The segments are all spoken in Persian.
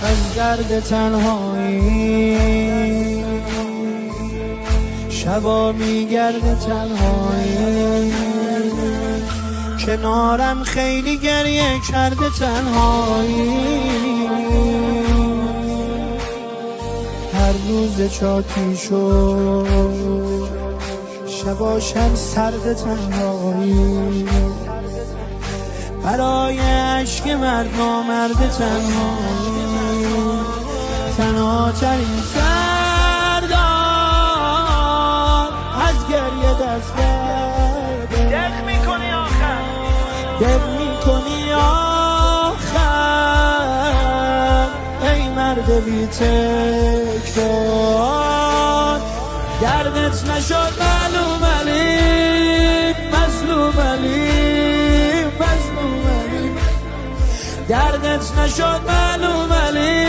از درد تنهایی، شبا میگرده تنهایی، کنارم خیلی گریه کرده تنهایی، هر روز چاکی شد شباشم سرد تنهایی، برای عشق مرد نامرد تنهایی، تنهاترین سردار از گریه دست برده، دق میکنی آخر، دق میکنی آخر ای مرد بی تکرار، دردت نشد معلوم علی، مظلوم علی، مظلوم علی، دردت نشد معلوم علی،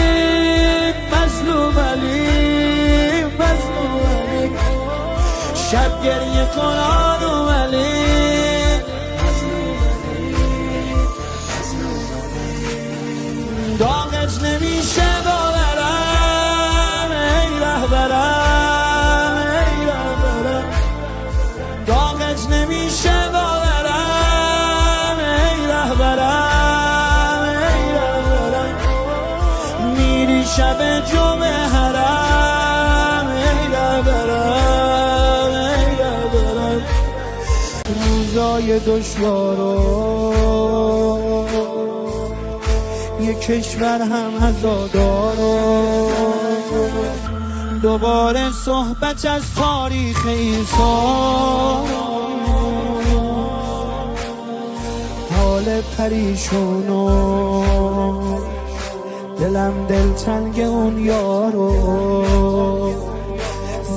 مظلوم علی، مظلوم علی، شب گریه کن آنوم علی، داغت نمیشه باورم ای رهبرم، ای رهبرم، داغت نمیشه باورم ای رهبرم، ای رهبرم، میری شب جمعه حرم ای رهبرم، ای رهبرم، روزای دشوارو یک کشور هم عزادارو، دوباره صحبت از تاریخ ایسا، حال پریشونو دلم دلتنگ اون یارو،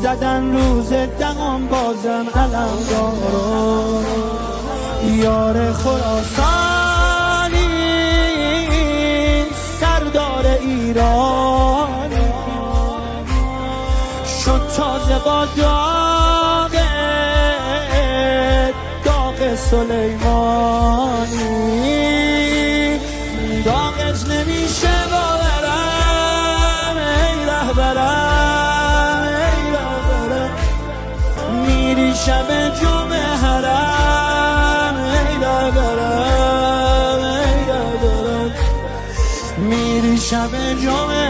زدن روز دقام بازم علم دارو، یار خراسانی سردار ایران شد تازه با داغ سلیمانی، داغت نمیشه باورم ای رهبرم، ای رهبرم، میری شب جمعه حرم ای رهبرم، ای رهبرم، میری شب جمعه